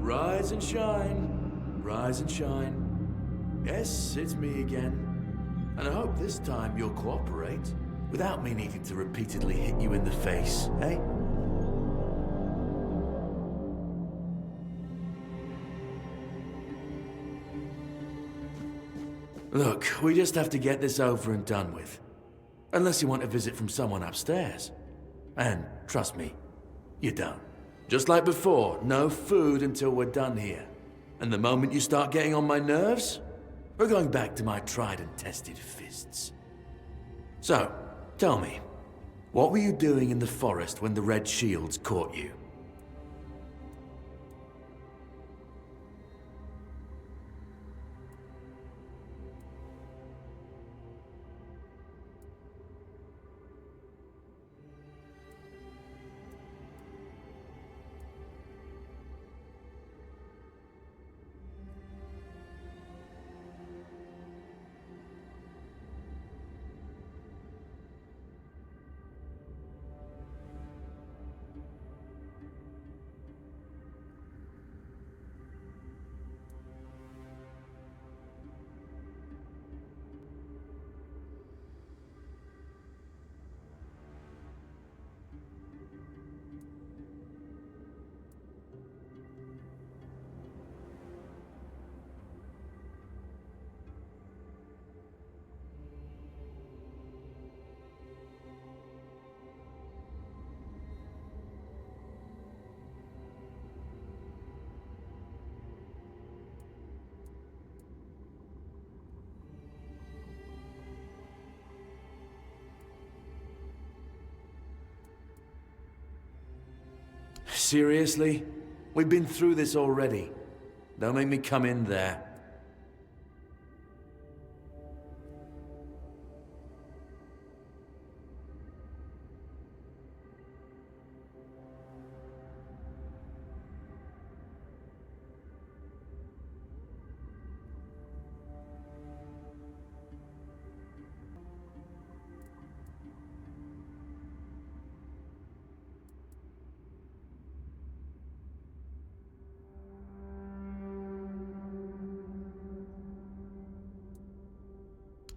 Rise and shine, rise and shine. Yes, it's me again. And I hope this time you'll cooperate, without me needing to repeatedly hit you in the face, eh? Look, we just have to get this over and done with. Unless you want a visit from someone upstairs. And trust me, you don't. Just like before, no food until we're done here. And the moment you start getting on my nerves, we're going back to my tried and tested fists. So, tell me, what were you doing in the forest when the Red Shields caught you? Seriously? We've been through this already. Don't make me come in there.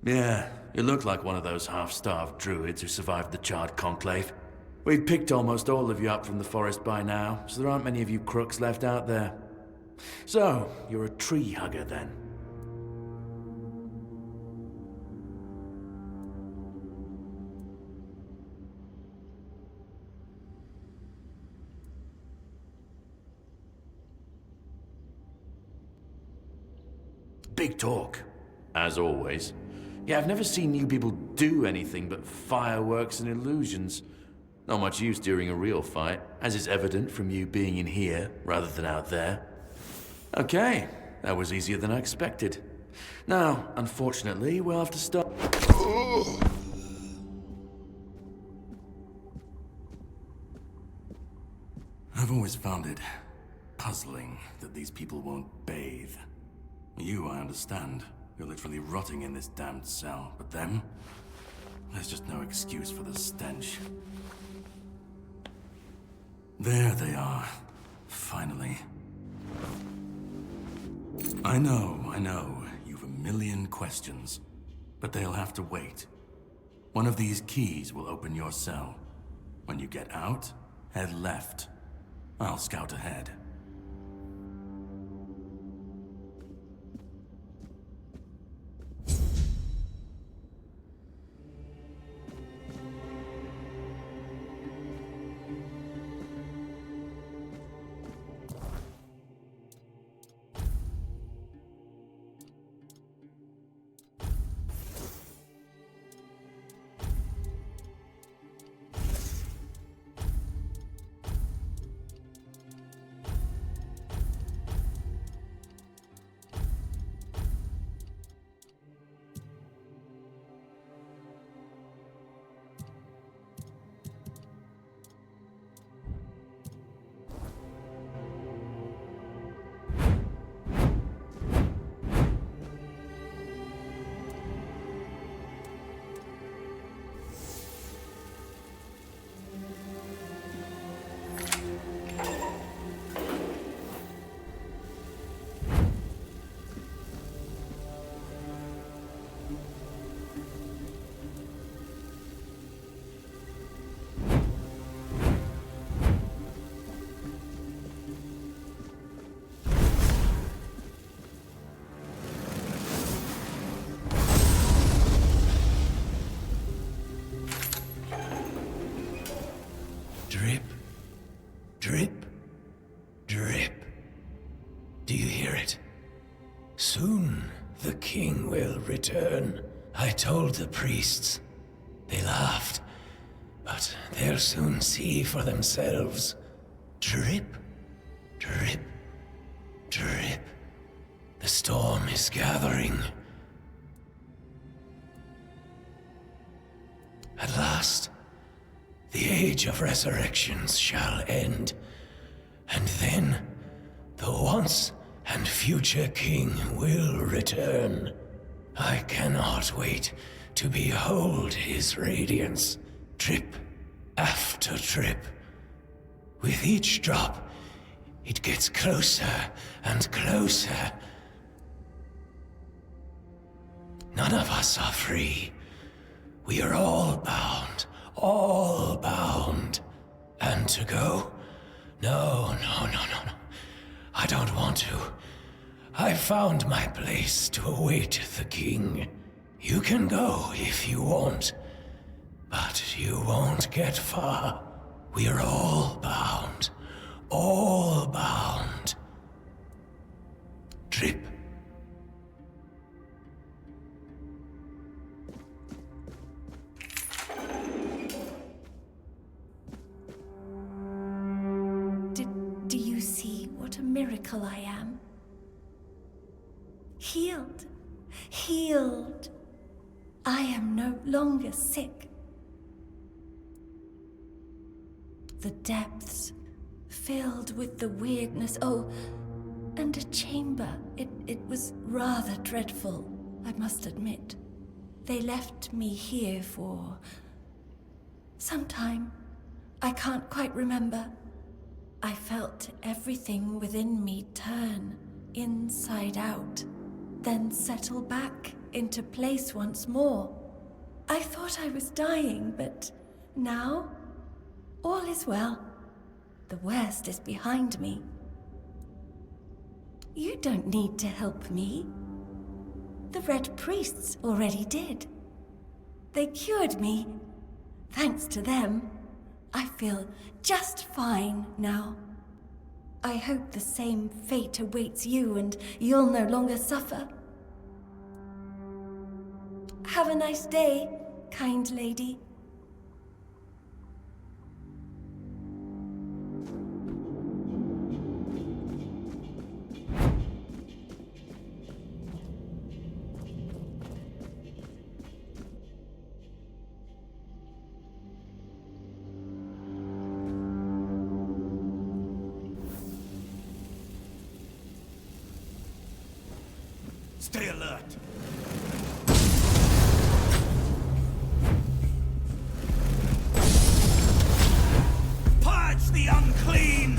Yeah, you look like one of those half-starved druids who survived the Charred Conclave. We've picked almost all of you up from the forest by now, so there aren't many of you crooks left out there. So, you're a tree hugger then? Big talk, as always. Yeah, I've never seen you people do anything but fireworks and illusions. Not much use during a real fight, as is evident from you being in here rather than out there. Okay, that was easier than I expected. Now, unfortunately, we'll have to stop. I've always found it puzzling that these people won't bathe. You, I understand. You're literally rotting in this damned cell, but them? There's just no excuse for the stench. There they are. Finally. I know. You've a million questions. But they'll have to wait. One of these keys will open your cell. When you get out, head left. I'll scout ahead. Soon the king will return. I told the priests. They laughed. But they'll soon see for themselves. Drip, drip, drip. The storm is gathering. At last, the age of resurrections shall end, and then the once and future king will return. I cannot wait to behold his radiance, drip after drip. With each drop, it gets closer and closer. None of us are free. We are all bound, all bound. And to go? No. I don't want to. I found my place to await the king. You can go if you want, but you won't get far. We are all bound, all bound. Drip. Do you see what a miracle I am? Healed. Healed. I am no longer sick. The depths filled with the weirdness. Oh, and a chamber. It was rather dreadful, I must admit. They left me here for some time. I can't quite remember. I felt everything within me turn inside out, then settle back into place once more. I thought I was dying, but now all is well. The worst is behind me. You don't need to help me. The Red Priests already did. They cured me. Thanks to them, I feel just fine now. I hope the same fate awaits you and you'll no longer suffer. Have a nice day, kind lady. Stay alert. Purge the unclean!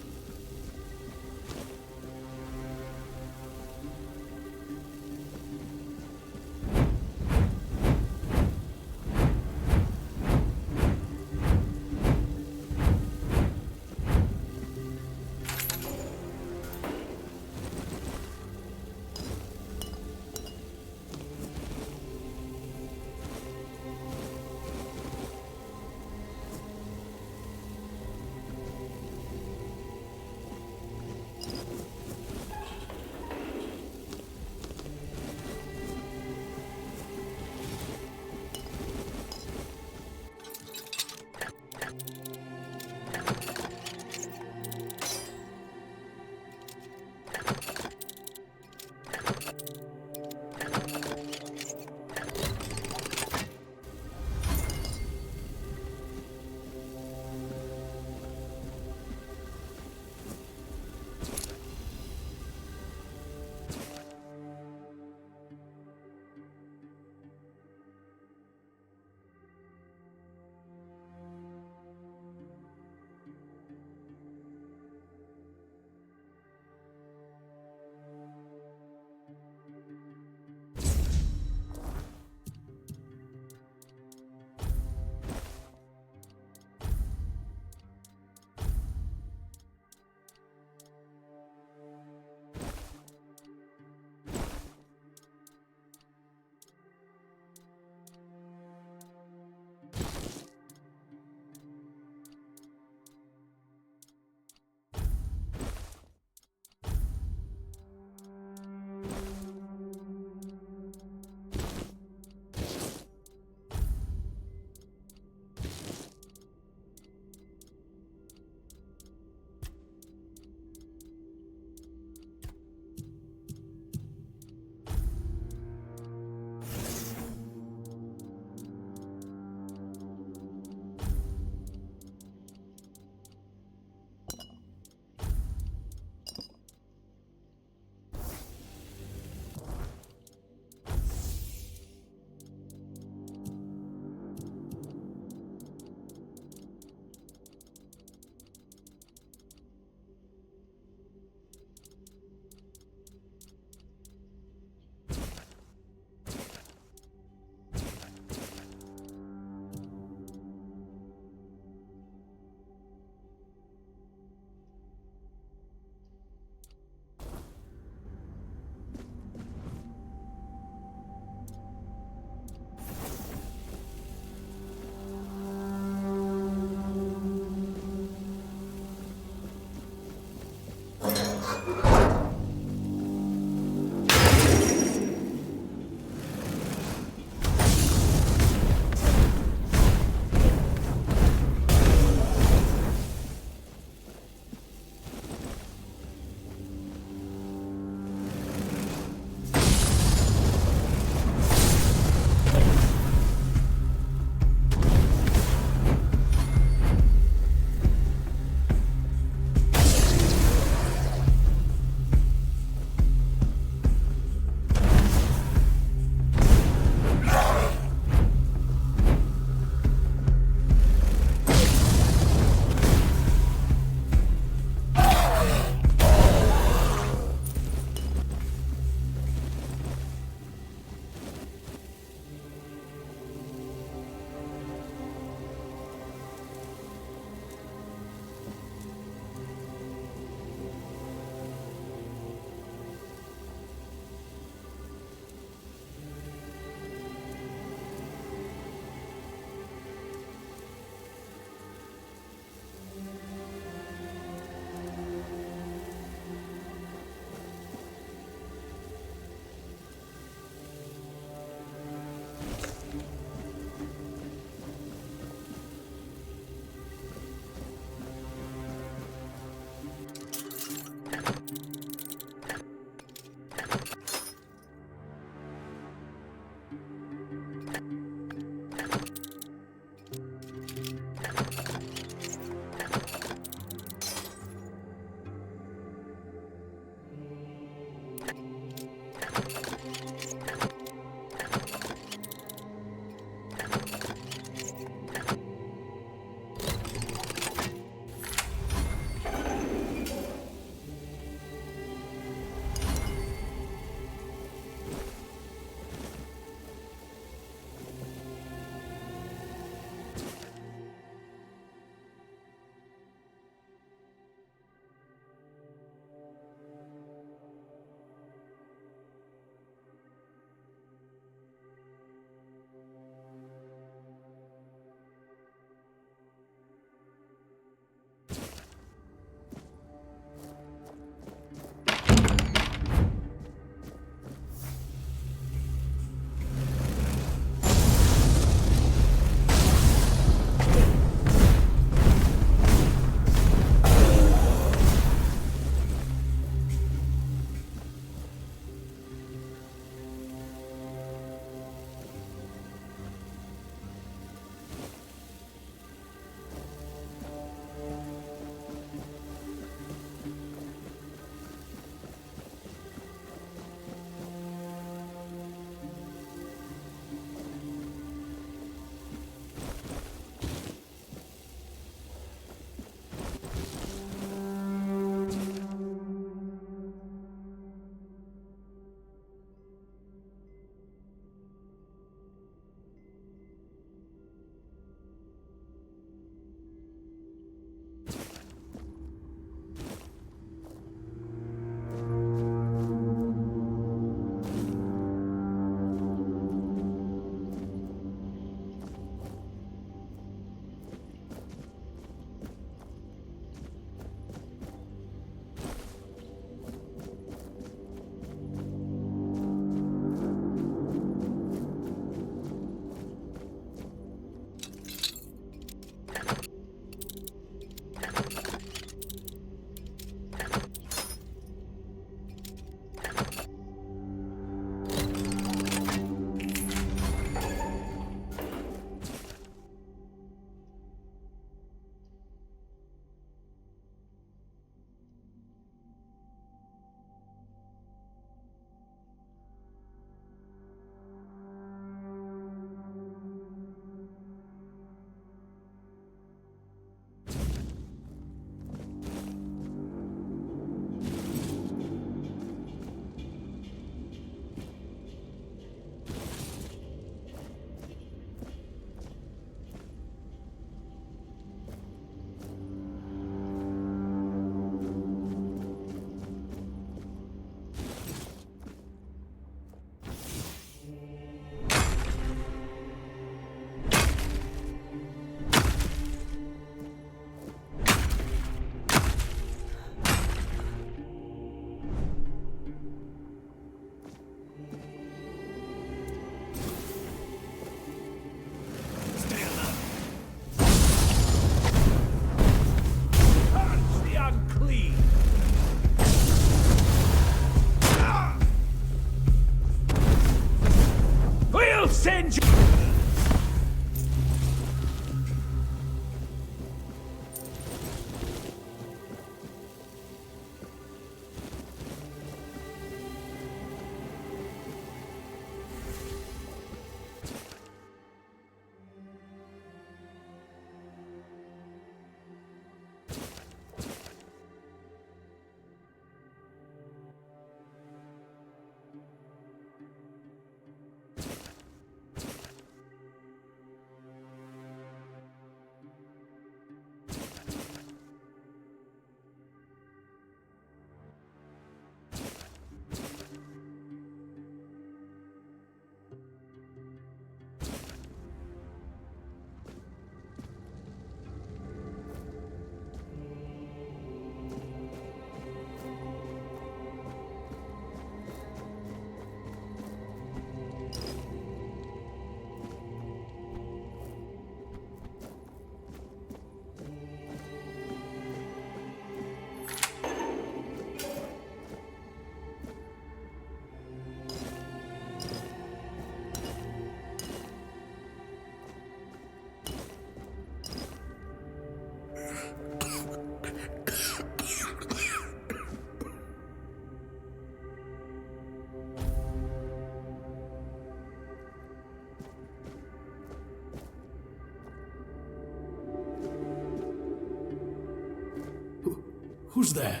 Who's there?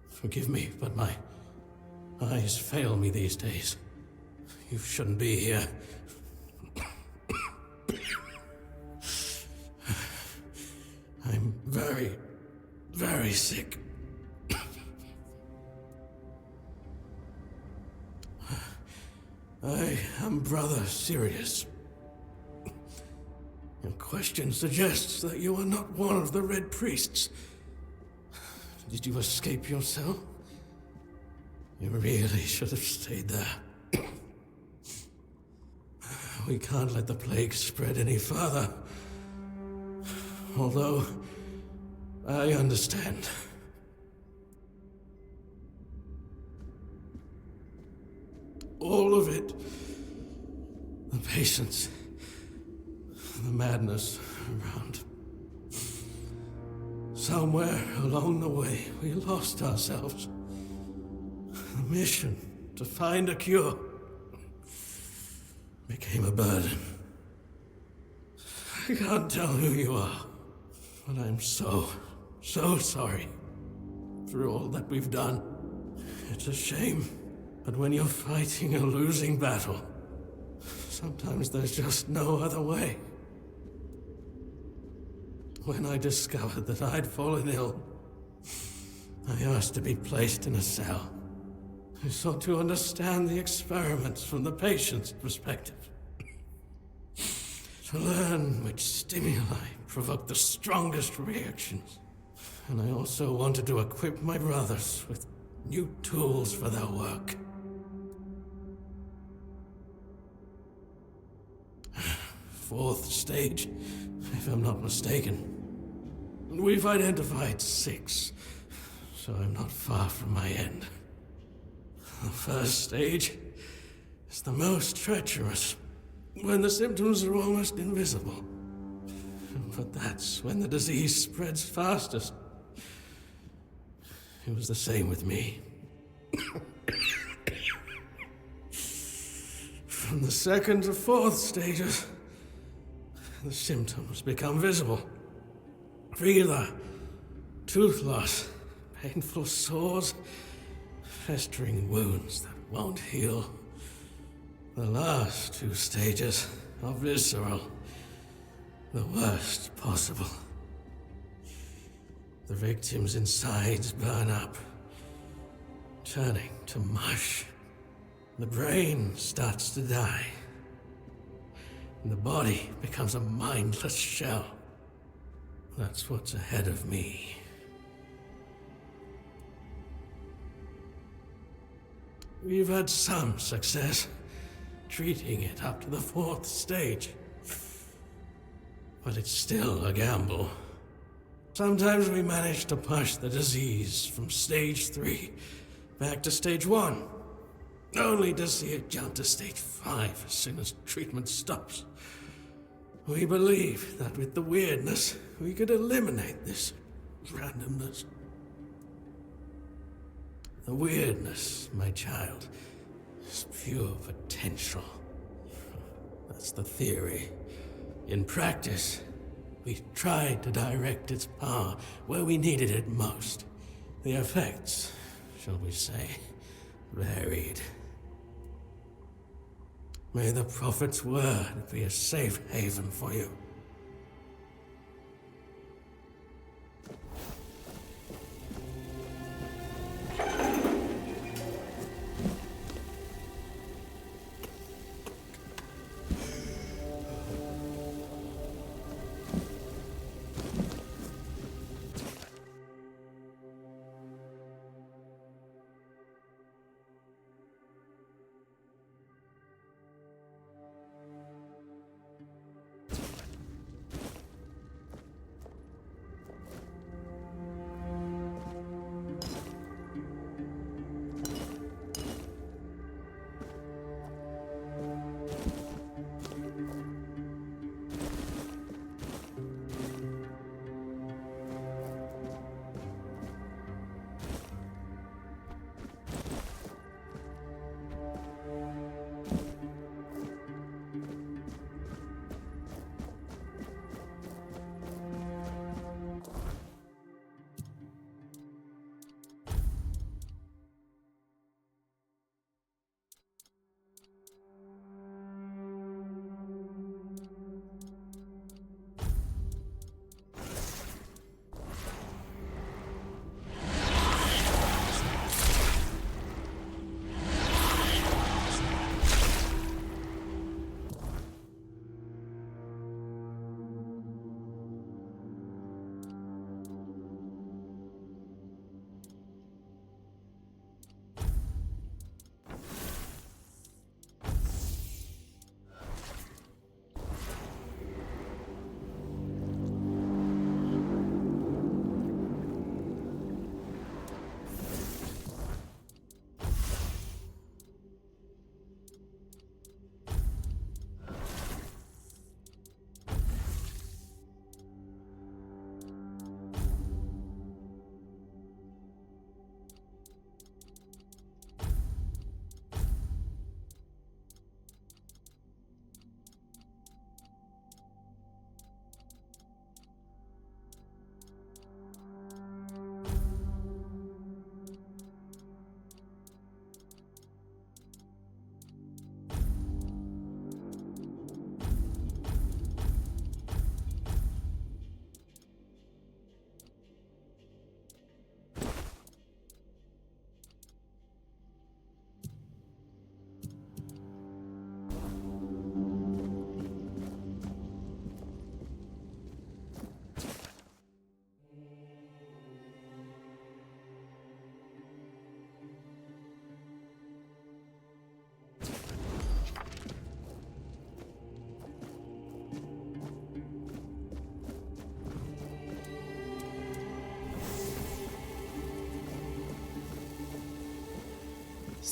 Forgive me, but my eyes fail me these days. You shouldn't be here. I'm very, very sick. I am rather serious. Your question suggests that you are not one of the Red Priests. Did you escape your cell? You really should have stayed there. We can't let the plague spread any further. Although, I understand. All of it. The patience. The madness around. Somewhere along the way, we lost ourselves. The mission to find a cure became a burden. I can't tell who you are, but I'm so sorry for all that we've done. It's a shame, but when you're fighting a losing battle, sometimes there's just no other way. When I discovered that I'd fallen ill, I asked to be placed in a cell. I sought to understand the experiments from the patient's perspective. To learn which stimuli provoke the strongest reactions. And I also wanted to equip my brothers with new tools for their work. Fourth stage, if I'm not mistaken. We've identified 6, so I'm not far from my end. The first stage is the most treacherous, when the symptoms are almost invisible. But that's when the disease spreads fastest. It was the same with me. From the 2nd to 4th stages, the symptoms become visible. Fever, tooth loss, painful sores, festering wounds that won't heal. The last 2 stages are visceral, the worst possible. The victim's insides burn up, turning to mush. The brain starts to die, and the body becomes a mindless shell. That's what's ahead of me. We've had some success treating it up to the 4th stage. But it's still a gamble. Sometimes we manage to push the disease from stage 3 back to stage 1, only to see it jump to stage 5 as soon as treatment stops. We believe that with the weirdness, we could eliminate this randomness. The weirdness, my child, is pure potential. That's the theory. In practice, we tried to direct its power where we needed it most. The effects, shall we say, varied. May the Prophet's word be a safe haven for you.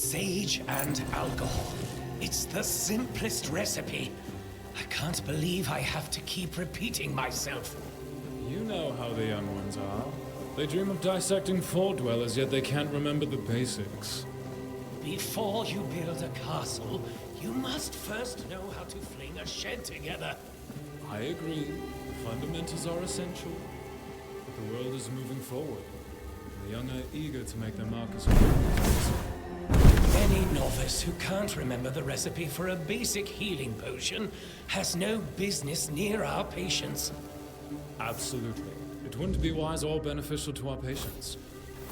Sage and alcohol. It's the simplest recipe. I can't believe I have to keep repeating myself. You know how the young ones are. They dream of dissecting Fall Dwellers, yet they can't remember the basics. Before you build a castle, you must first know how to fling a shed together. I agree. Fundamentals are essential. But the world is moving forward. The young are eager to make their mark as well. Any novice who can't remember the recipe for a basic healing potion has no business near our patients. Absolutely. It wouldn't be wise or beneficial to our patients.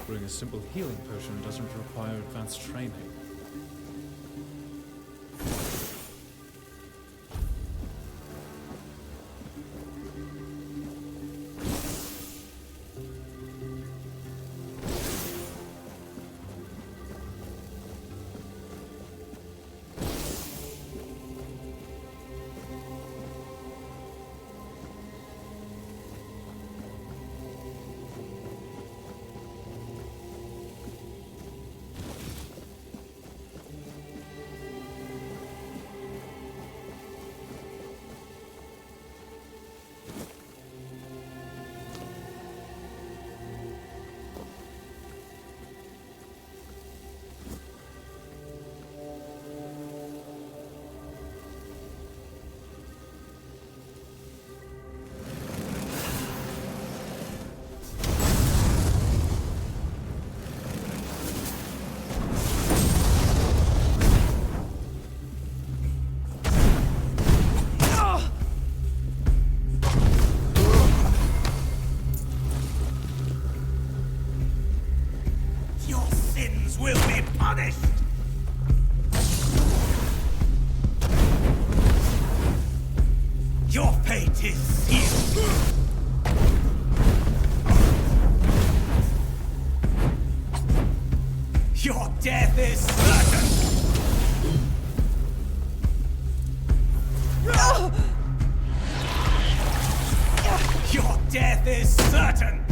Brewing a simple healing potion doesn't require advanced training. Your fate is sealed. Your death is certain. Your death is certain.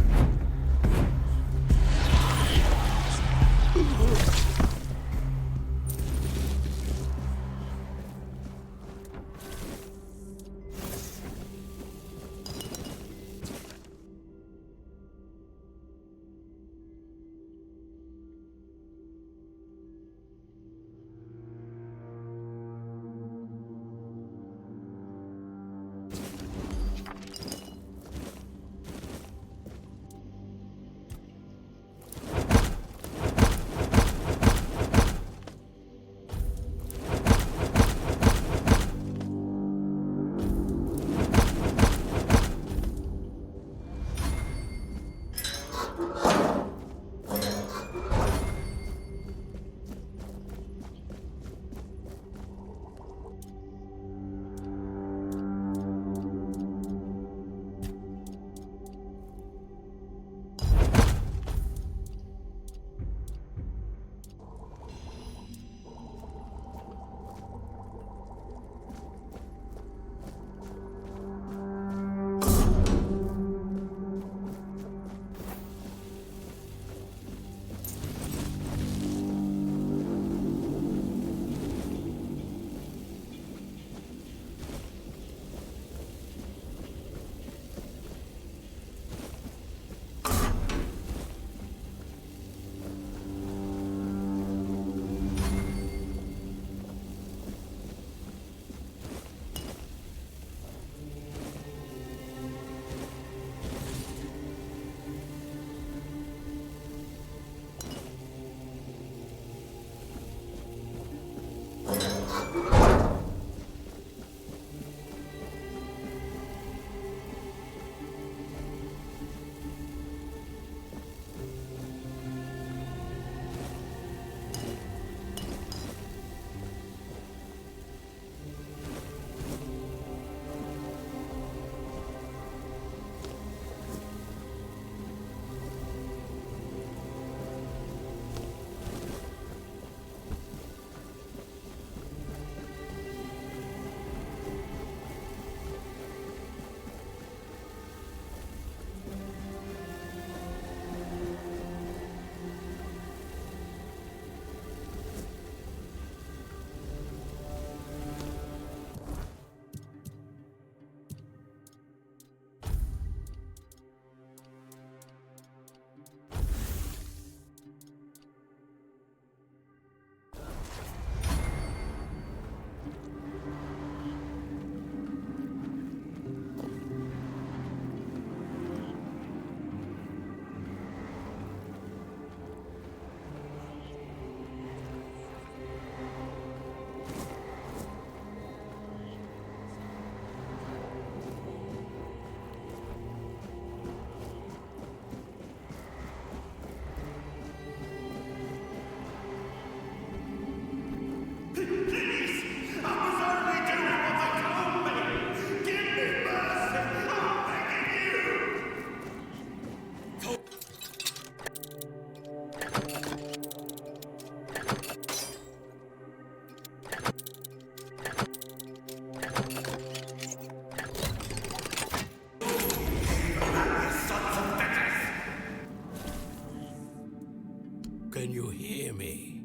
Can you hear me?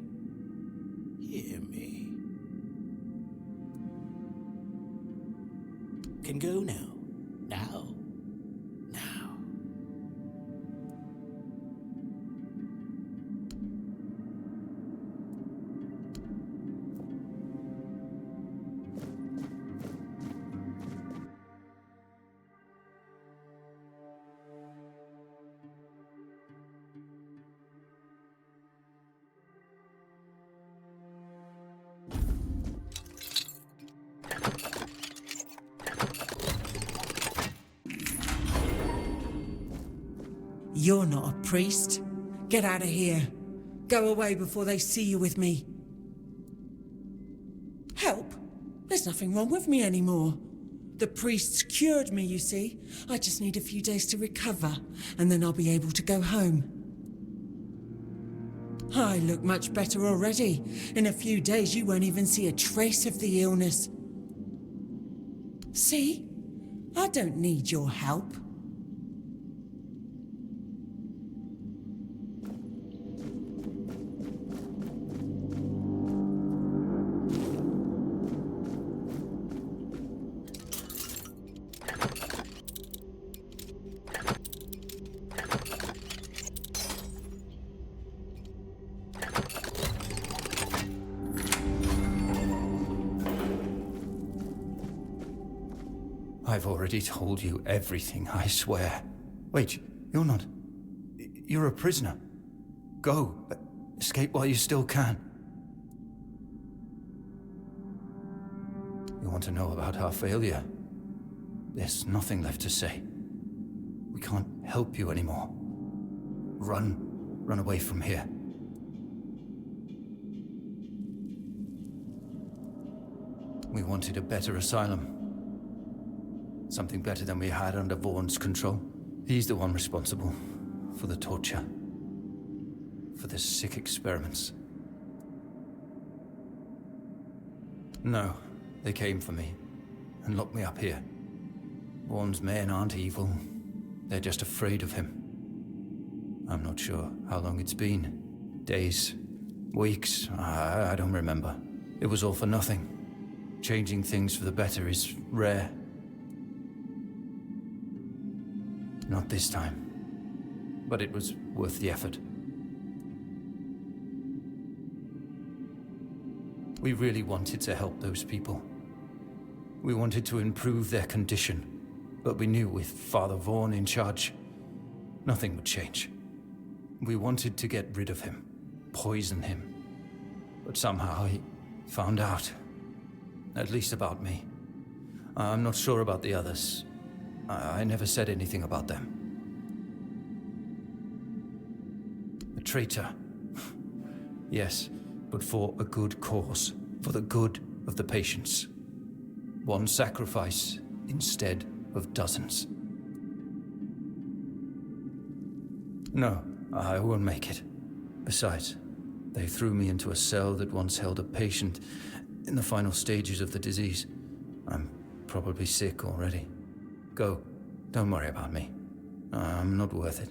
Hear me. Can go now. Now. Now. You're not a priest. Get out of here. Go away before they see you with me. Help? There's nothing wrong with me anymore. The priests cured me, you see. I just need a few days to recover, and then I'll be able to go home. I look much better already. In a few days, you won't even see a trace of the illness. See? I don't need your help. I've already told you everything, I swear. Wait, you're not... You're a prisoner. Go. Escape while you still can. You want to know about our failure? There's nothing left to say. We can't help you anymore. Run. Run away from here. We wanted a better asylum. Something better than we had under Vaughn's control. He's the one responsible for the torture, for the sick experiments. No, they came for me and locked me up here. Vaughn's men aren't evil. They're just afraid of him. I'm not sure how long it's been. Days, weeks, I don't remember. It was all for nothing. Changing things for the better is rare. Not this time. But it was worth the effort. We really wanted to help those people. We wanted to improve their condition. But we knew with Father Vaughn in charge, nothing would change. We wanted to get rid of him, poison him. But somehow he found out. At least about me. I'm not sure about the others. I never said anything about them. A traitor. Yes, but for a good cause. For the good of the patients. One sacrifice instead of dozens. No, I won't make it. Besides, they threw me into a cell that once held a patient in the final stages of the disease. I'm probably sick already. Go. Don't worry about me. I'm not worth it.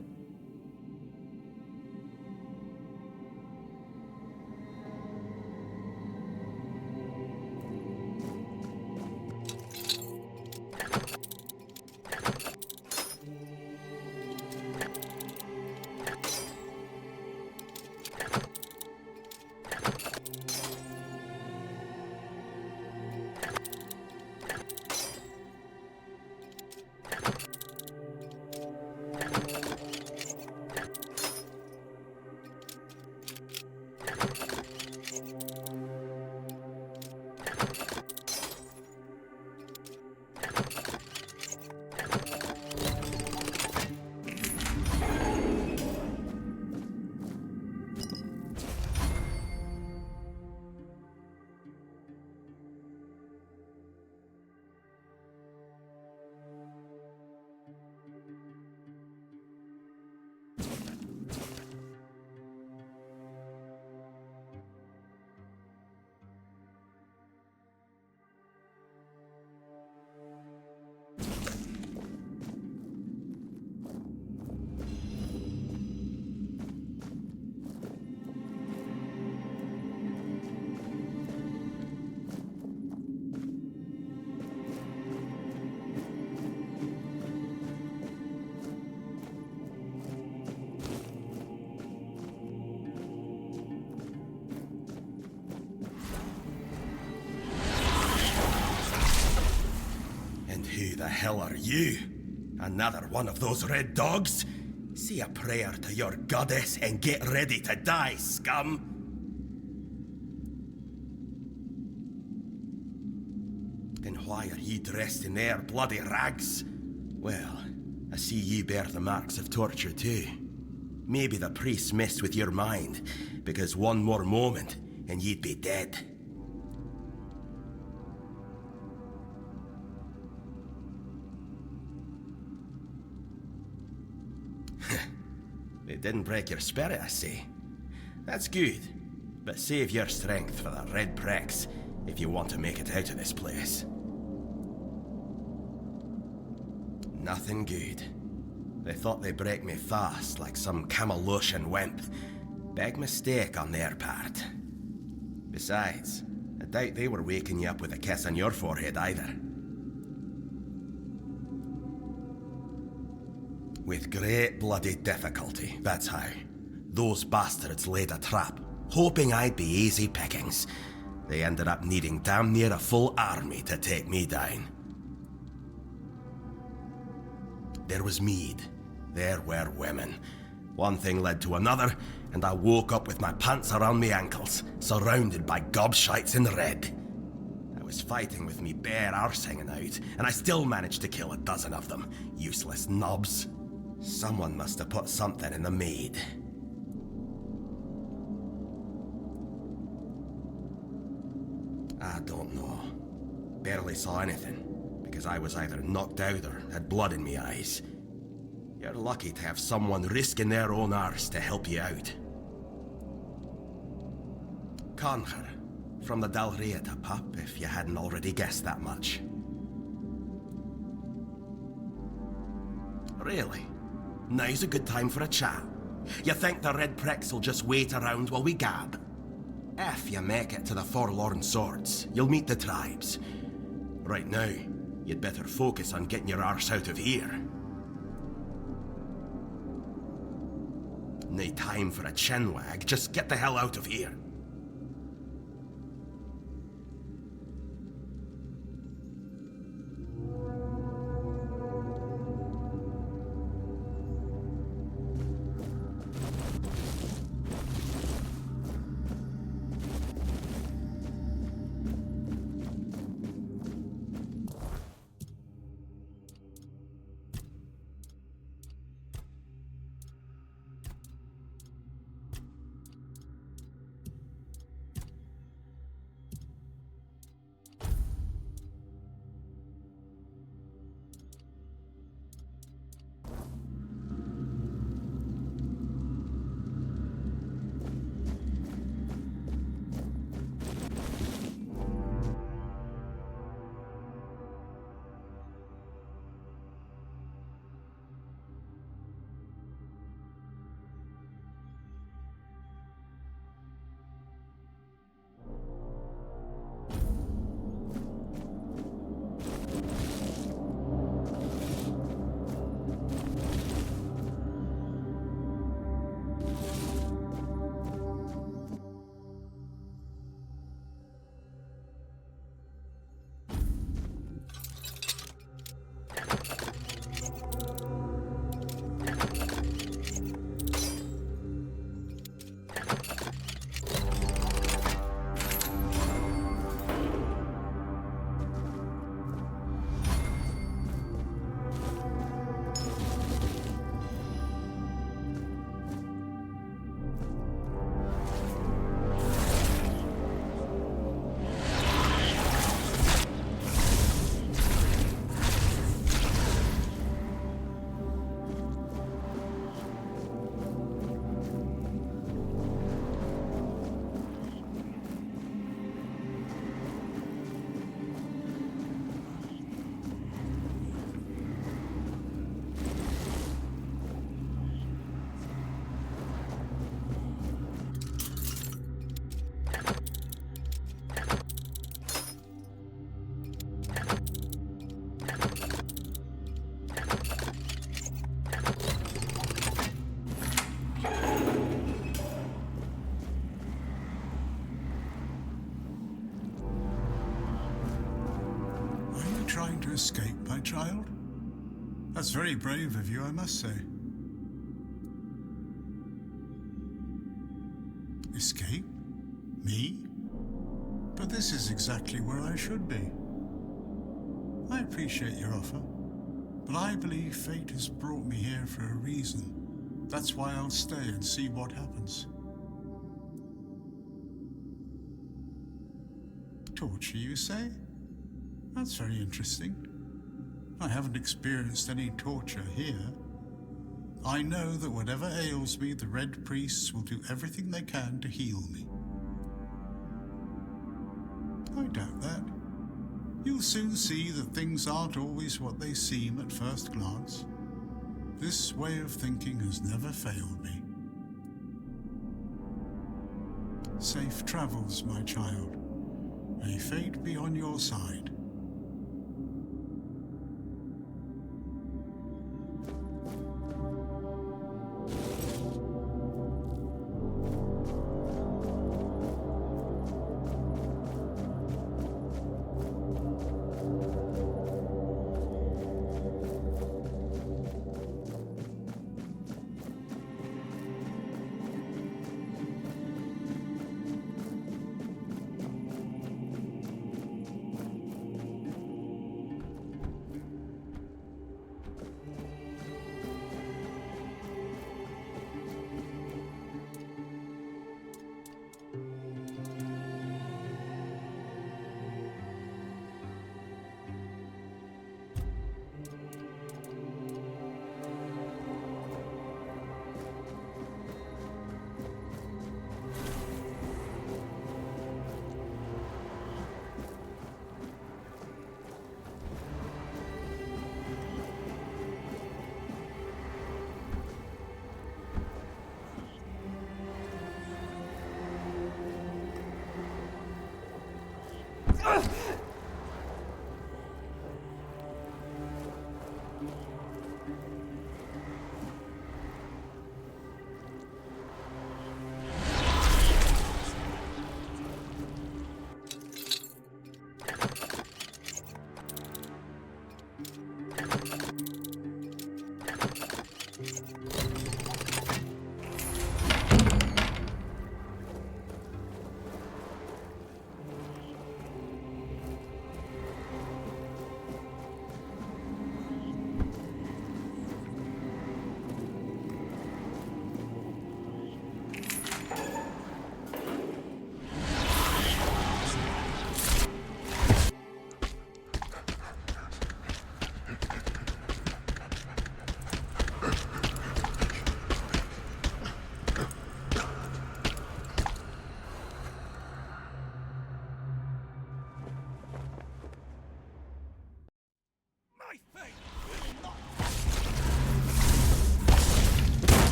hell are you? Another one of those red dogs? Say a prayer to your goddess and get ready to die, scum! Then why are ye dressed in their bloody rags? Well, I see ye bear the marks of torture too. Maybe the priests messed with your mind, because one more moment and ye'd be dead. They didn't break your spirit, I see. That's good, but save your strength for the red pricks if you want to make it out of this place. Nothing good. They thought they'd break me fast, like some Camelotian wimp. Big mistake on their part. Besides, I doubt they were waking you up with a kiss on your forehead either. With great bloody difficulty, that's how. Those bastards laid a trap, hoping I'd be easy pickings. They ended up needing damn near a full army to take me down. There was mead. There were women. One thing led to another, and I woke up with my pants around my ankles, surrounded by gobshites in red. I was fighting with me bare arse hanging out, and I still managed to kill a dozen of them. Useless knobs. Someone must have put something in the mead. I don't know. Barely saw anything, because I was either knocked out or had blood in my eyes. You're lucky to have someone risking their own arse to help you out. Conquer, from the Dalrieta pup, if you hadn't already guessed that much. Really? Now's a good time for a chat. You think the red pricks will just wait around while we gab? If you make it to the Forlorn Swords, you'll meet the tribes. Right now, you'd better focus on getting your arse out of here. No time for a chinwag, just get the hell out of here. escape, my child? That's very brave of you, I must say. Escape? Me? But this is exactly where I should be. I appreciate your offer, but I believe fate has brought me here for a reason. That's why I'll stay and see what happens. Torture, you say? That's very interesting. I haven't experienced any torture here. I know that whatever ails me, the Red Priests will do everything they can to heal me. I doubt that. You'll soon see that things aren't always what they seem at first glance. This way of thinking has never failed me. Safe travels, my child. May fate be on your side.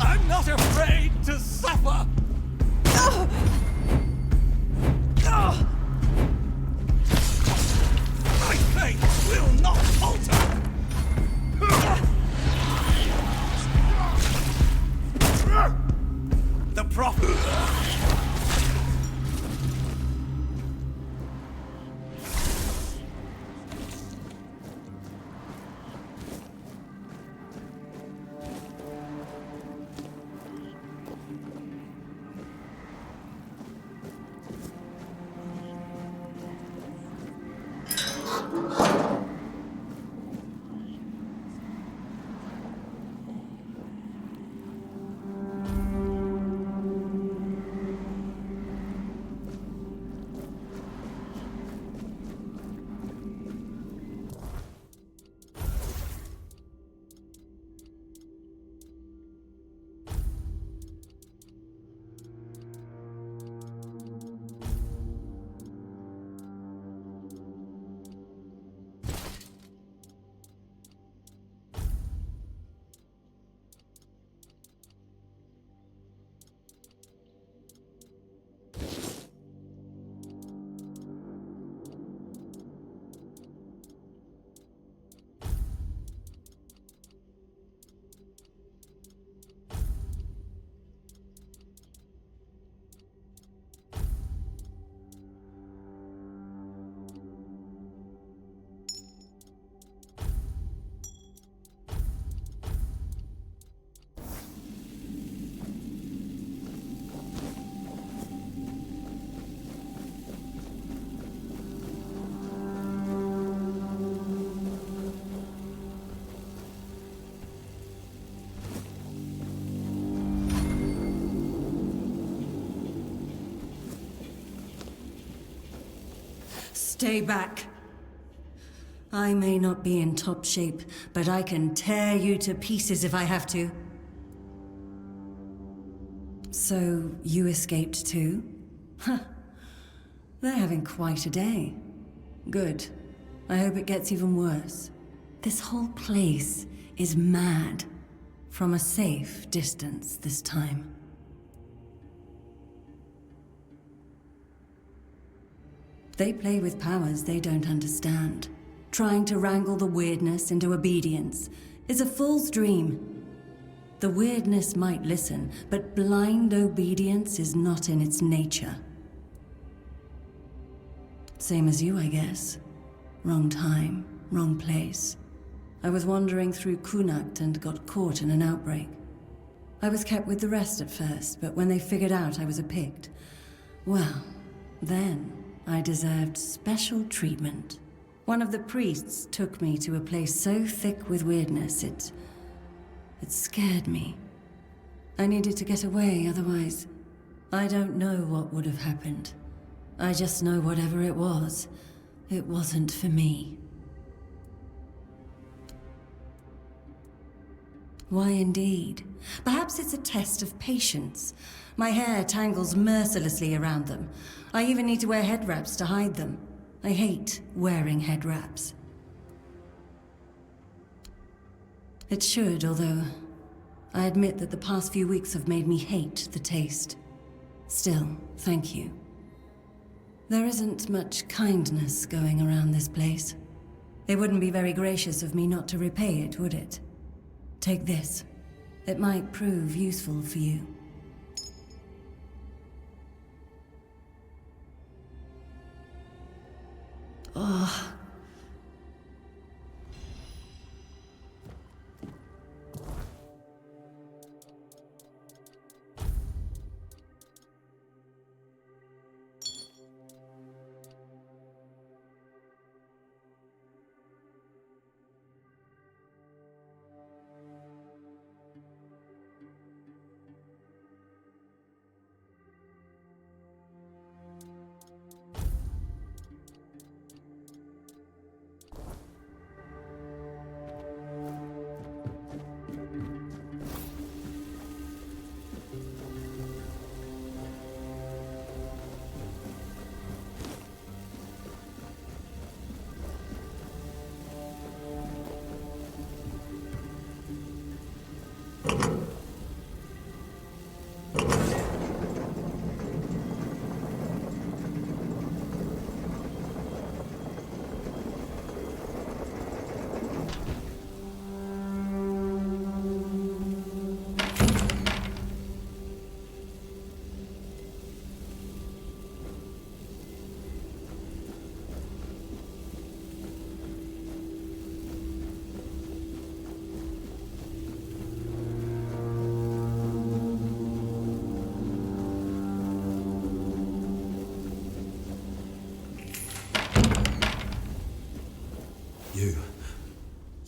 I'm not afraid to suffer! My faith will not falter! The prophet... Stay back. I may not be in top shape, but I can tear you to pieces if I have to. So, you escaped too? Huh. They're having quite a day. Good. I hope it gets even worse. This whole place is mad. From a safe distance this time. They play with powers they don't understand. Trying to wrangle the weirdness into obedience is a fool's dream. The weirdness might listen, but blind obedience is not in its nature. Same as you, I guess. Wrong time, wrong place. I was wandering through Kunakt and got caught in an outbreak. I was kept with the rest at first, but when they figured out I was a Pict, well, then I deserved special treatment. One of the priests took me to a place so thick with weirdness, it scared me. I needed to get away, otherwise, I don't know what would have happened. I just know whatever it wasn't for me. Why indeed? Perhaps it's a test of patience. My hair tangles mercilessly around them. I even need to wear head wraps to hide them. I hate wearing head wraps. It should, although I admit that the past few weeks have made me hate the taste. Still, thank you. There isn't much kindness going around this place. It wouldn't be very gracious of me not to repay it, would it? Take this. It might prove useful for you. Oh.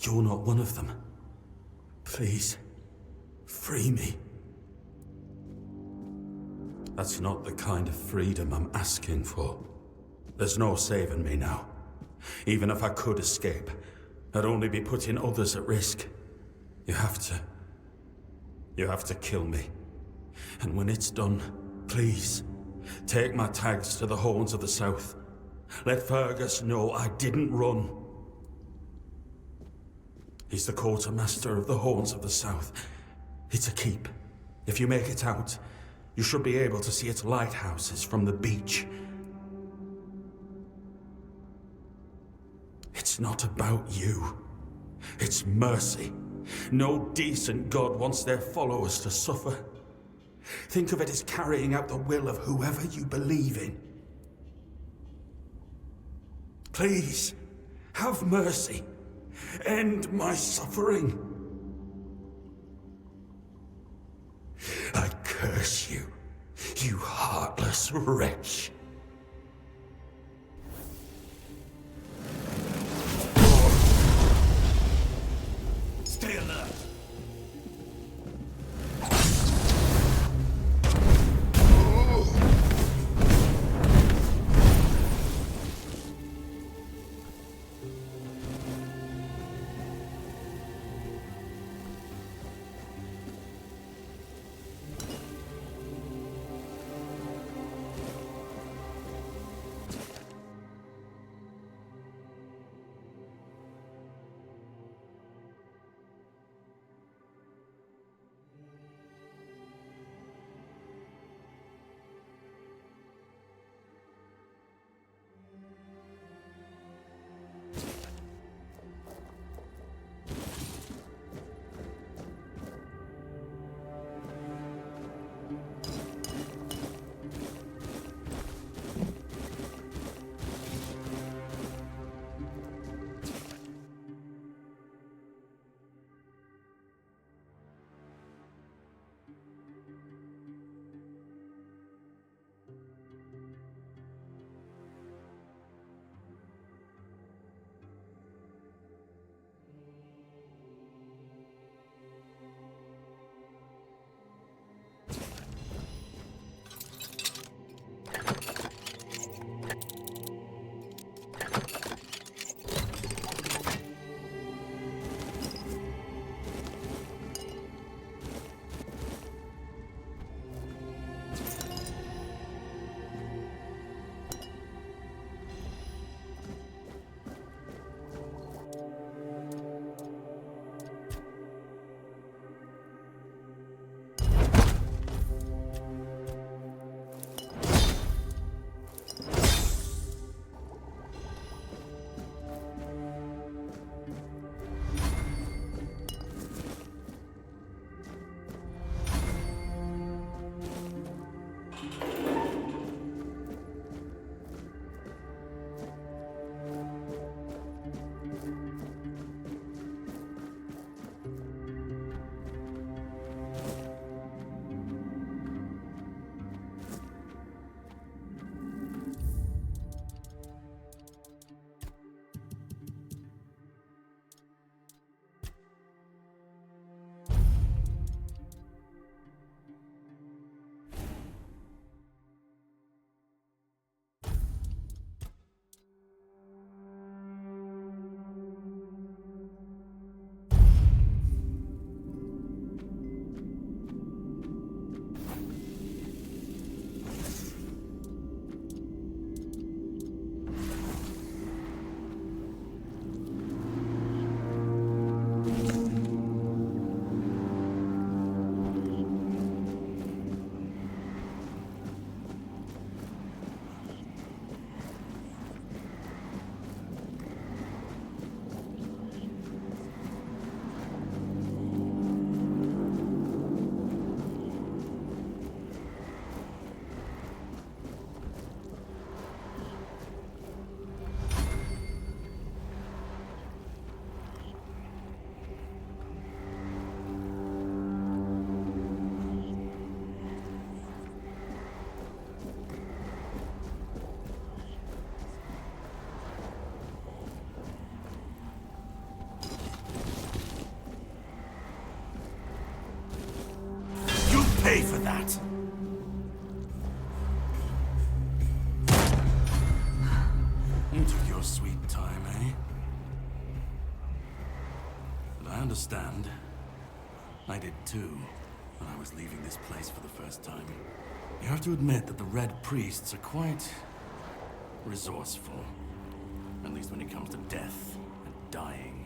You're not one of them. Please, free me. That's not the kind of freedom I'm asking for. There's no saving me now. Even if I could escape, I'd only be putting others at risk. You have to kill me. And when it's done, please, take my tags to the Horns of the South. Let Fergus know I didn't run. He's the quartermaster of the Horns of the South. It's a keep. If you make it out, you should be able to see its lighthouses from the beach. It's not about you. It's mercy. No decent god wants their followers to suffer. Think of it as carrying out the will of whoever you believe in. Please, have mercy. End my suffering. I curse you, you heartless wretch. Stay alert. pay for that. You took your sweet time, eh? But I understand. I did too, when I was leaving this place for the first time. You have to admit that the Red Priests are quite resourceful. At least when it comes to death and dying.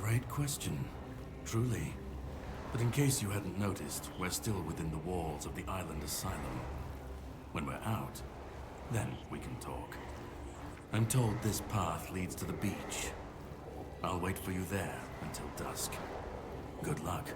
Great question, truly. But in case you hadn't noticed, we're still within the walls of the island asylum. When we're out, then we can talk. I'm told this path leads to the beach. I'll wait for you there until dusk. Good luck.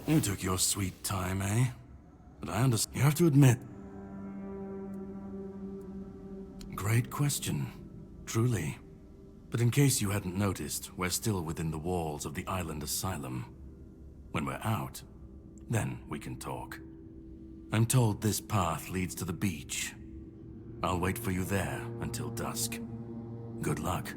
You took your sweet time, eh? But I understand. You have to admit. Great question. Truly. But in case you hadn't noticed, we're still within the walls of the island asylum. When we're out, then we can talk. I'm told this path leads to the beach. I'll wait for you there until dusk. Good luck.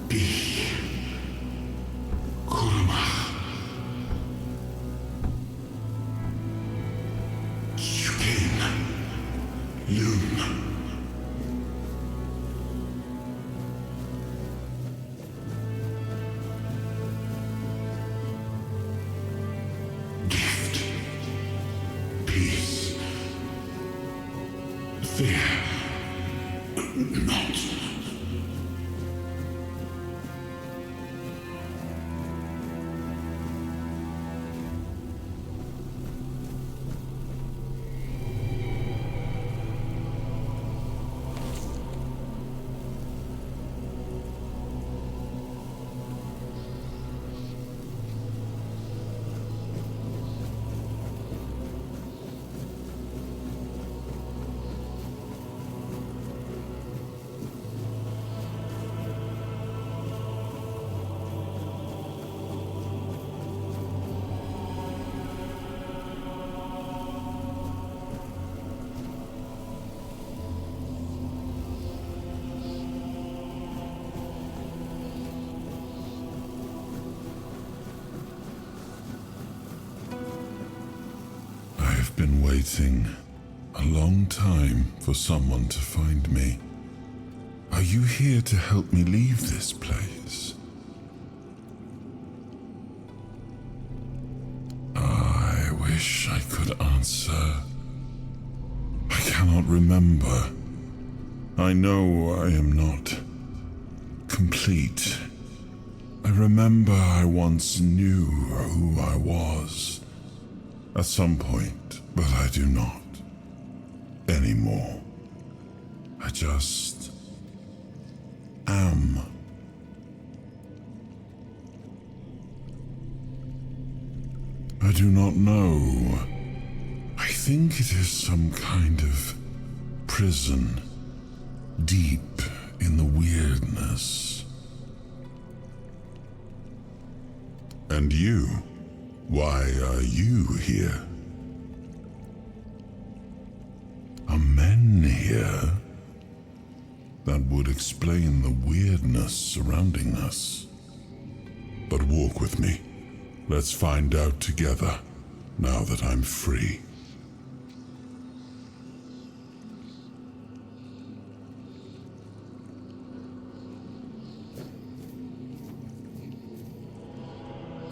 Be. Kurma. Yukin. Yun. Gift. Peace. Fear. Not. Been waiting a long time for someone to find me. Are you here to help me leave this place? I wish I could answer. I cannot remember. I know I am not complete. I remember I once knew who I was. At some point, but I do not anymore. I just am. I do not know. I think it is some kind of prison, deep in the weirdness. And you? Why are you here? Are men here? That would explain the weirdness surrounding us. But walk with me. Let's find out together, now that I'm free.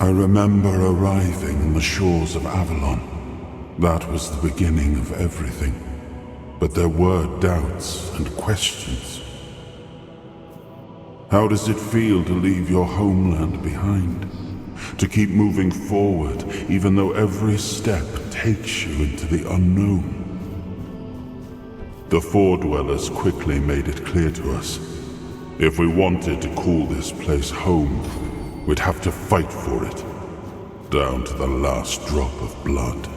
I remember arriving on the shores of Avalon. That was the beginning of everything. But there were doubts and questions. How does it feel to leave your homeland behind? To keep moving forward, even though every step takes you into the unknown? The Four-Dwellers quickly made it clear to us. If we wanted to call this place home, we'd have to fight for it, down to the last drop of blood.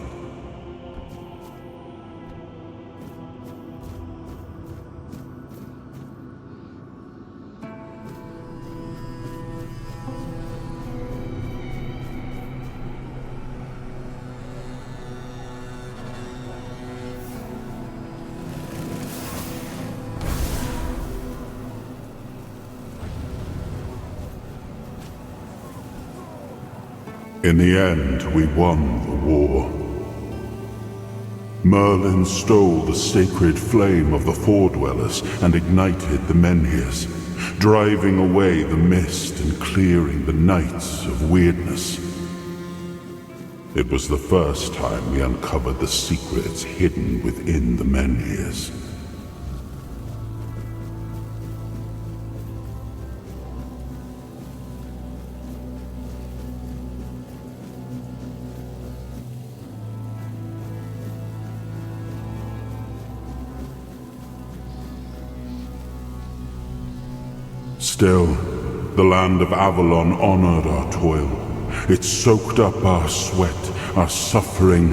In the end, we won the war. Merlin stole the sacred flame of the Four-Dwellers and ignited the Menhirs, driving away the mist and clearing the nights of weirdness. It was the first time we uncovered the secrets hidden within the Menhirs. Still, the land of Avalon honored our toil. It soaked up our sweat, our suffering,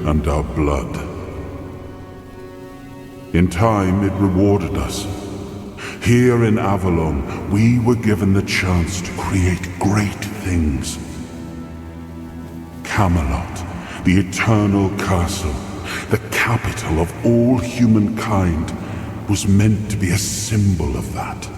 and our blood. In time, it rewarded us. Here in Avalon, we were given the chance to create great things. Camelot, the eternal castle, the capital of all humankind, was meant to be a symbol of that.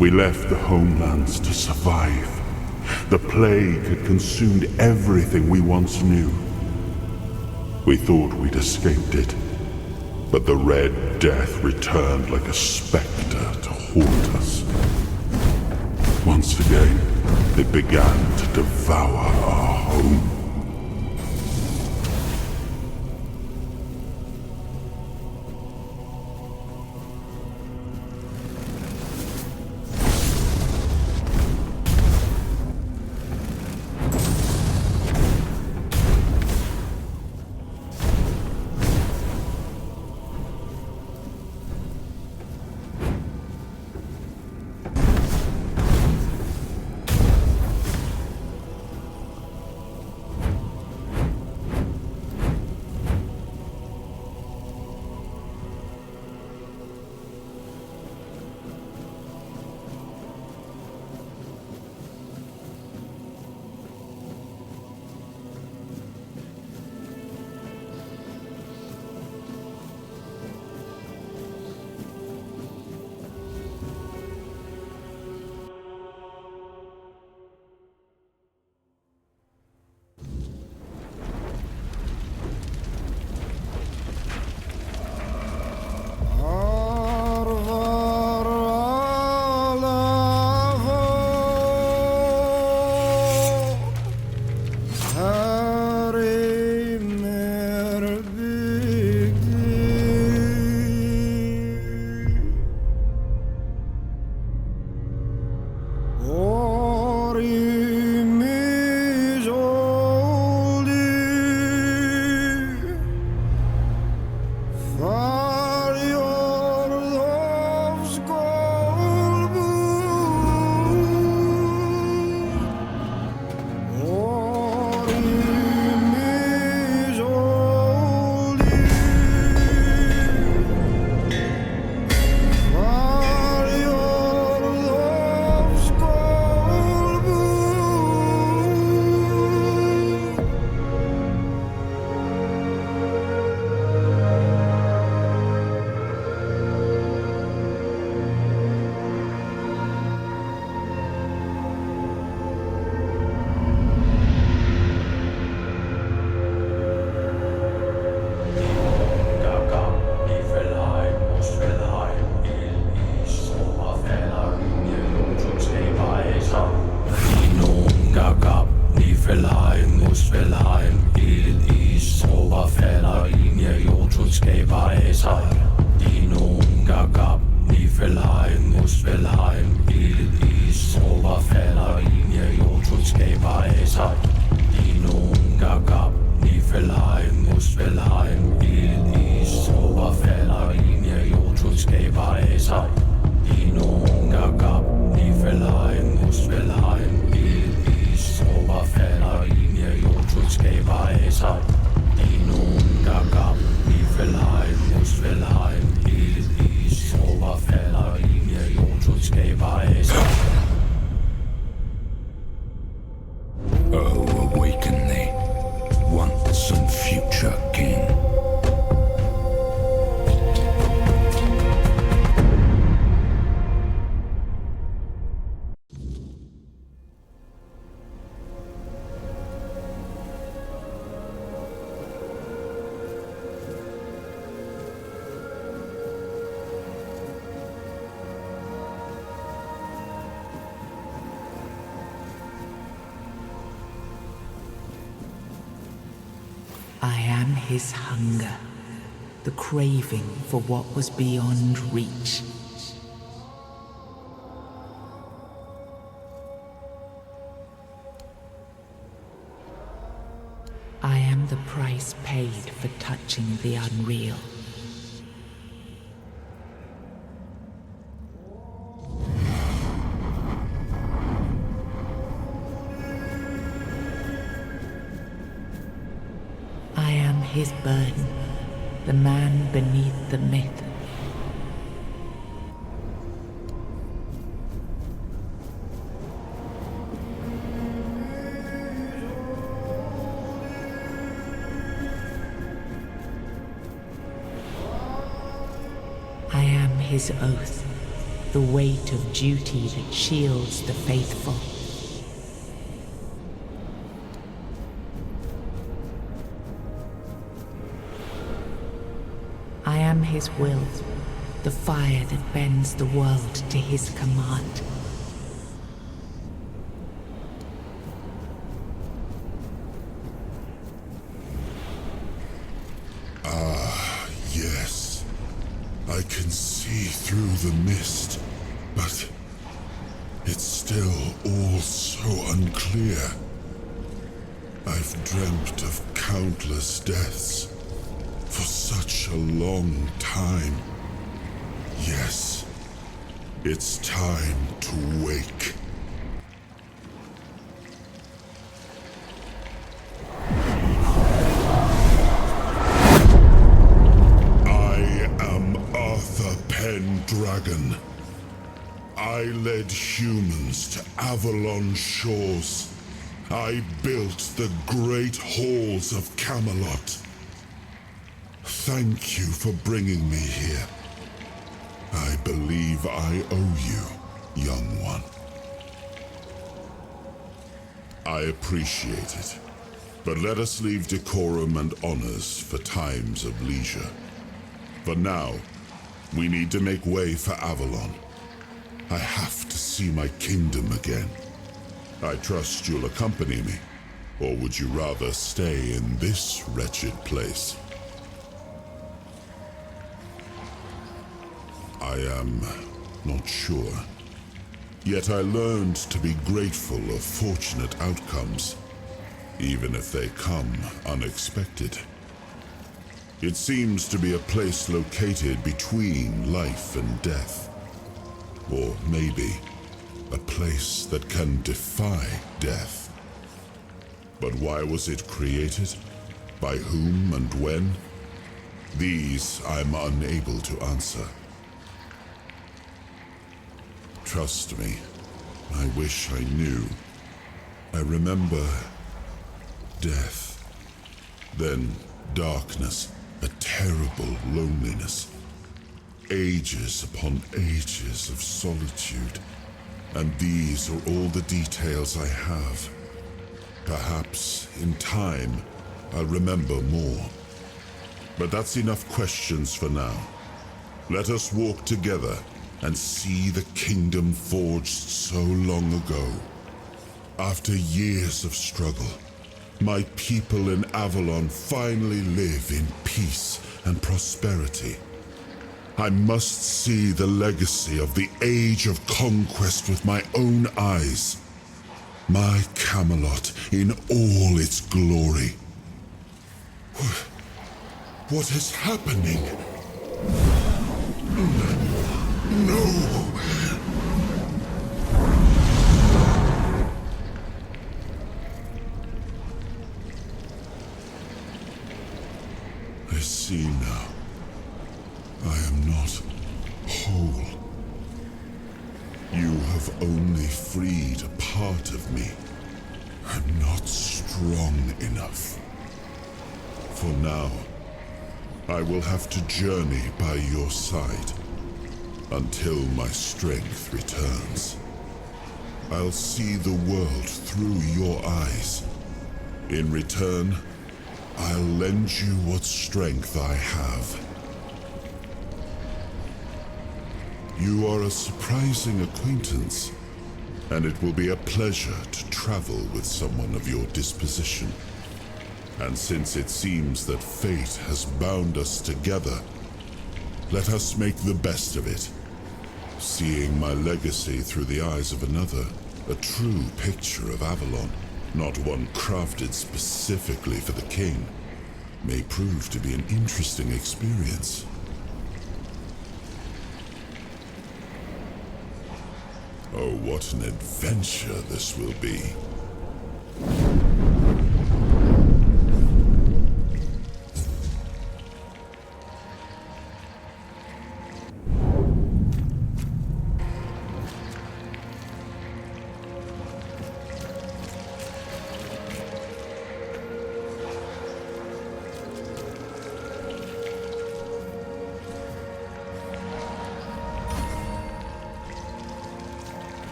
We left the homelands to survive. The plague had consumed everything we once knew. We thought we'd escaped it, but the Red Death returned like a specter to haunt us. Once again, it began to devour our home. Oh, awaken thee, once and future king. His hunger, the craving for what was beyond reach. I am the price paid for touching the unreal. His burden, the man beneath the myth. I am his oath, the weight of duty that shields the faithful. I am his will, the fire that bends the world to his command. Yes, I can see through the mist, but it's still all so unclear. I've dreamt of countless deaths for such a long time. Yes, it's time to wake. Pendragon. I led humans to Avalon shores. I built the great halls of Camelot. Thank you for bringing me here. I believe I owe you, young one. I appreciate it, but let us leave decorum and honors for times of leisure. For now, we need to make way for Avalon. I have to see my kingdom again. I trust you'll accompany me, or would you rather stay in this wretched place? I am not sure. Yet I learned to be grateful of fortunate outcomes, even if they come unexpected. It seems to be a place located between life and death. Or maybe a place that can defy death. But why was it created? By whom and when? These I'm unable to answer. Trust me, I wish I knew. I remember death, then darkness. A terrible loneliness. Ages upon ages of solitude. And these are all the details I have. Perhaps, in time, I'll remember more. But that's enough questions for now. Let us walk together and see the kingdom forged so long ago. After years of struggle, my people in Avalon finally live in peace and prosperity. I must see the legacy of the Age of Conquest with my own eyes. My Camelot in all its glory. What is happening? No! I see now. I am not whole. You have only freed a part of me. I'm not strong enough. For now, I will have to journey by your side until my strength returns. I'll see the world through your eyes. In return, I'll lend you what strength I have. You are a surprising acquaintance, and it will be a pleasure to travel with someone of your disposition. And since it seems that fate has bound us together, let us make the best of it. Seeing my legacy through the eyes of another, a true picture of Avalon, not one crafted specifically for the king, may prove to be an interesting experience. Oh, what an adventure this will be.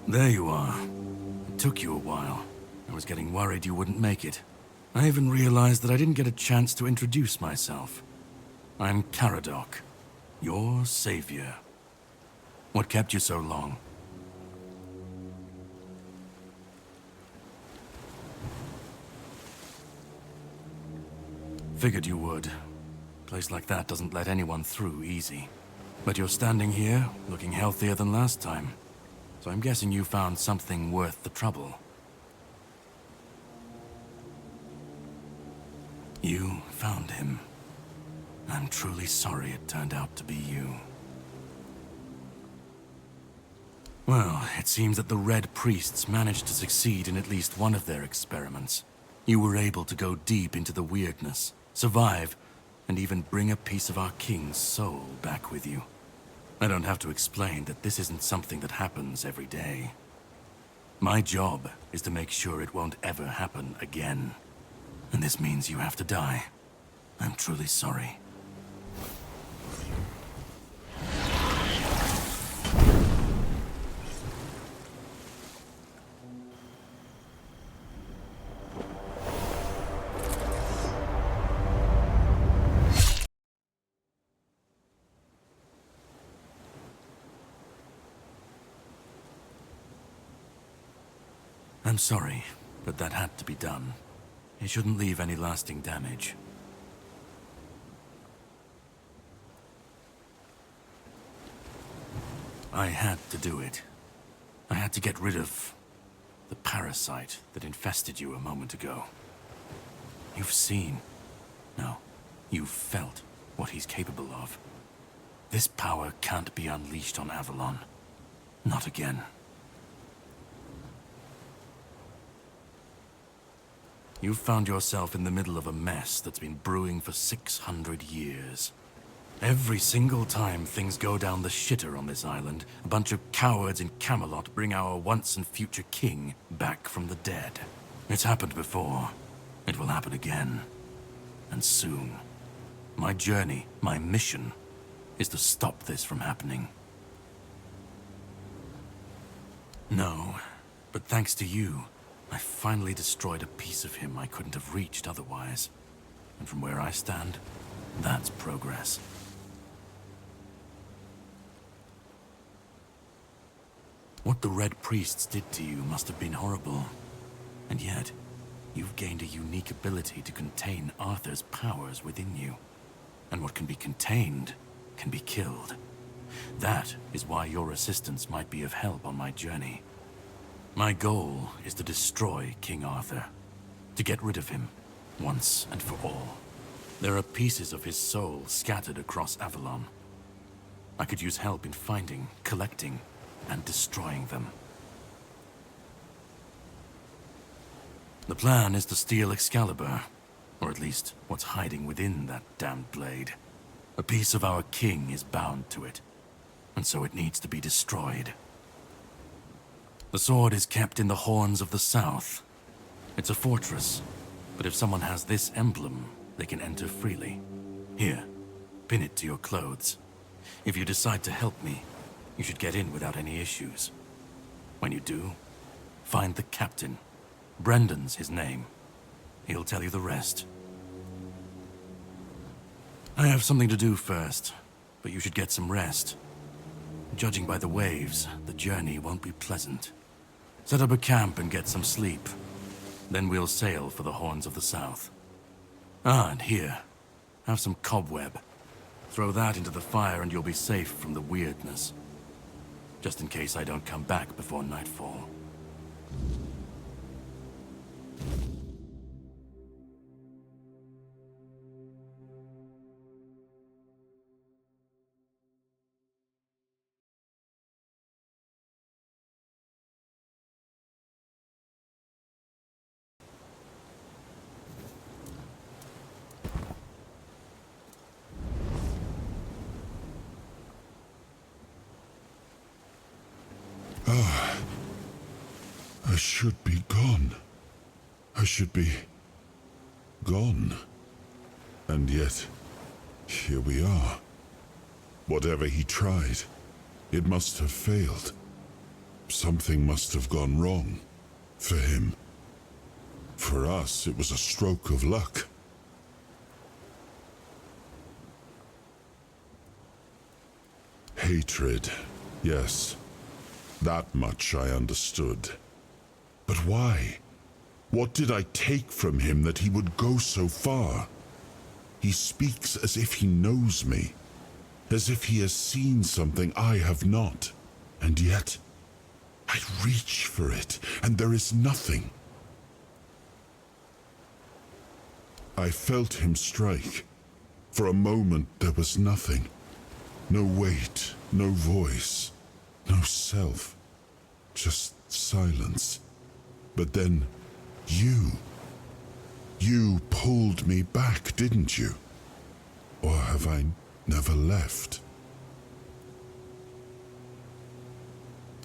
There you are. It took you a while. I was getting worried you wouldn't make it. I even realized that I didn't get a chance to introduce myself. I'm Caradoc, your savior. What kept you so long? Figured you would. A place like that doesn't let anyone through easy. But you're standing here, looking healthier than last time. So I'm guessing you found something worth the trouble. You found him. I'm truly sorry it turned out to be you. Well, it seems that the Red Priests managed to succeed in at least one of their experiments. You were able to go deep into the weirdness, survive, and even bring a piece of our king's soul back with you. I don't have to explain that this isn't something that happens every day. My job is to make sure it won't ever happen again. And this means you have to die. I'm truly sorry. I'm sorry, but that had to be done. It shouldn't leave any lasting damage. I had to do it. I had to get rid of the parasite that infested you a moment ago. You've seen, no, you've felt what he's capable of. This power can't be unleashed on Avalon. Not again. You've found yourself in the middle of a mess that's been brewing for 600 years. Every single time things go down the shitter on this island, a bunch of cowards in Camelot bring our once and future king back from the dead. It's happened before. It will happen again. And soon. My journey, my mission, is to stop this from happening. No, but thanks to you, I finally destroyed a piece of him I couldn't have reached otherwise. And from where I stand, that's progress. What the Red Priests did to you must have been horrible. And yet, you've gained a unique ability to contain Arthur's powers within you. And what can be contained can be killed. That is why your assistance might be of help on my journey. My goal is to destroy King Arthur, to get rid of him, once and for all. There are pieces of his soul scattered across Avalon. I could use help in finding, collecting, and destroying them. The plan is to steal Excalibur, or at least what's hiding within that damned blade. A piece of our king is bound to it, and so it needs to be destroyed. The sword is kept in the Horns of the South. It's a fortress, but if someone has this emblem, they can enter freely. Here, pin it to your clothes. If you decide to help me, you should get in without any issues. When you do, find the captain. Brendan's his name. He'll tell you the rest. I have something to do first, but you should get some rest. Judging by the waves, the journey won't be pleasant. Set up a camp and get some sleep. Then we'll sail for the Horns of the South. Ah, and here, have some cobweb. Throw that into the fire and you'll be safe from the weirdness. Just in case I don't come back before nightfall. I should be gone. I should be gone. And yet, here we are. Whatever he tried, it must have failed. something must have gone wrong. For him. For us, it was a stroke of luck. Hatred, yes. That much I understood. But why? What did I take from him that he would go so far? He speaks as if he knows me, as if he has seen something I have not. And yet, I reach for it, and there is nothing. I felt him strike. For a moment, there was nothing. No weight, no voice, no self. Just silence. But then, you pulled me back, didn't you? Or have I never left?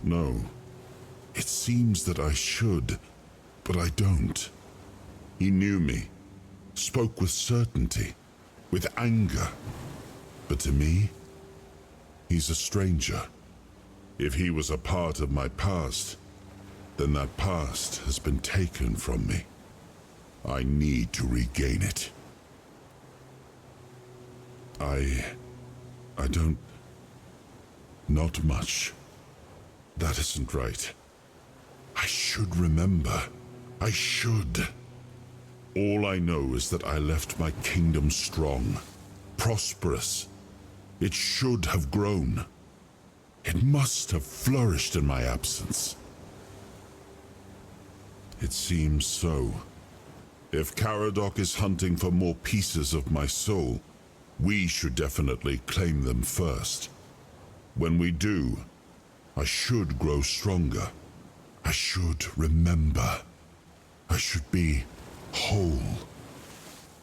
No. It seems that I should, but I don't. He knew me, spoke with certainty, with anger. But to me, he's a stranger. If he was a part of my past, then that past has been taken from me. I need to regain it. I don't... Not much. That isn't right. I should remember. I should. All I know is that I left my kingdom strong, prosperous. It should have grown. It must have flourished in my absence. It seems so. If Caradoc is hunting for more pieces of my soul, we should definitely claim them first. When we do, I should grow stronger. I should remember. I should be whole.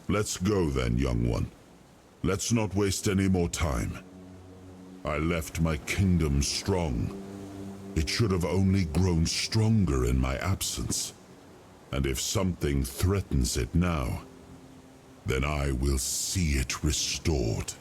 Let's go then, young one. Let's not waste any more time. I left my kingdom strong. It should have only grown stronger in my absence. And if something threatens it now, then I will see it restored.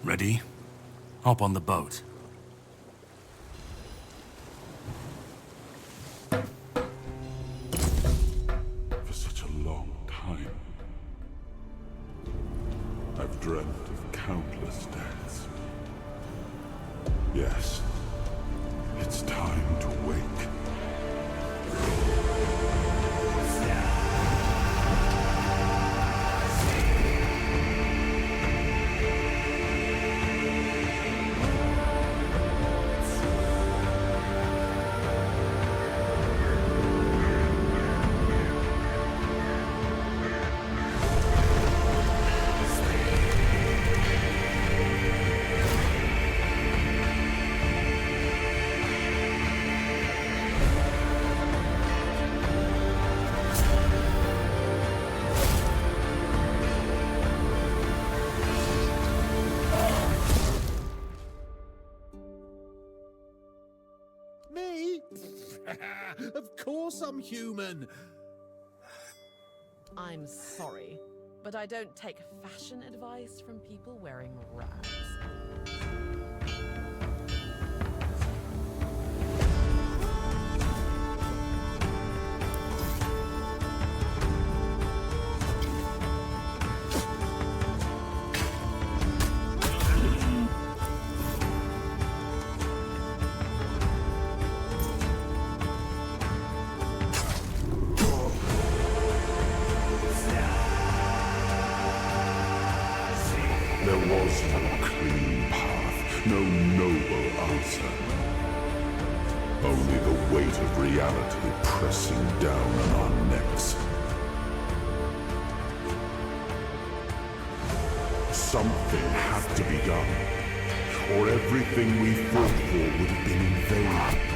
Ready? Hop on the boat. For such a long time, I've dreamt of countless deaths. Yes, it's time to wake. Of course I'm human. I'm sorry, but I don't take fashion advice from people wearing rags. There was no clean path, no noble answer. Only the weight of reality pressing down on our necks. Something had to be done, or everything we fought for would have been in vain.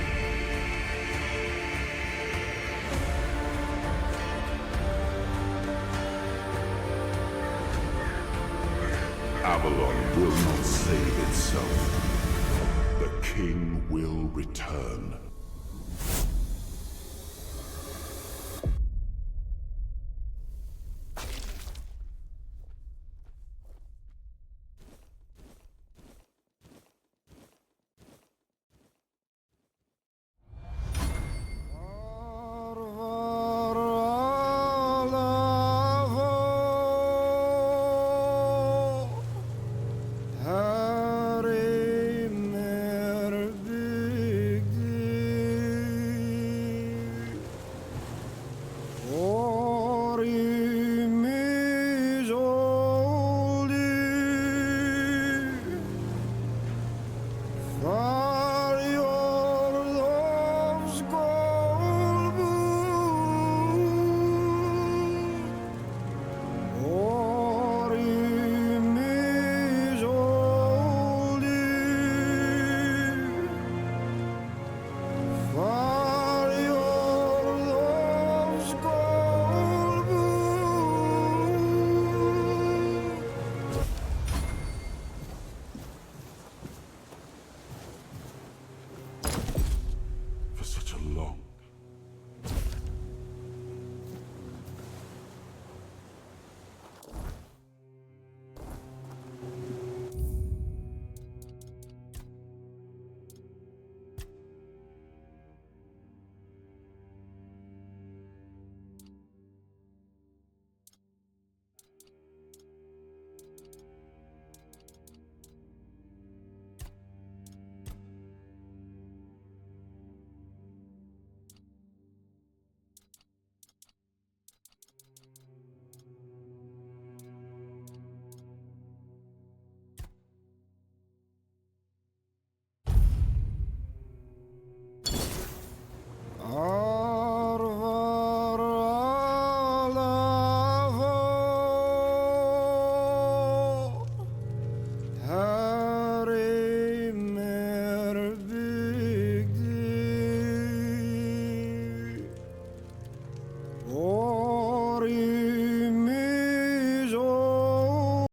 Avalon will not save itself. The king will return.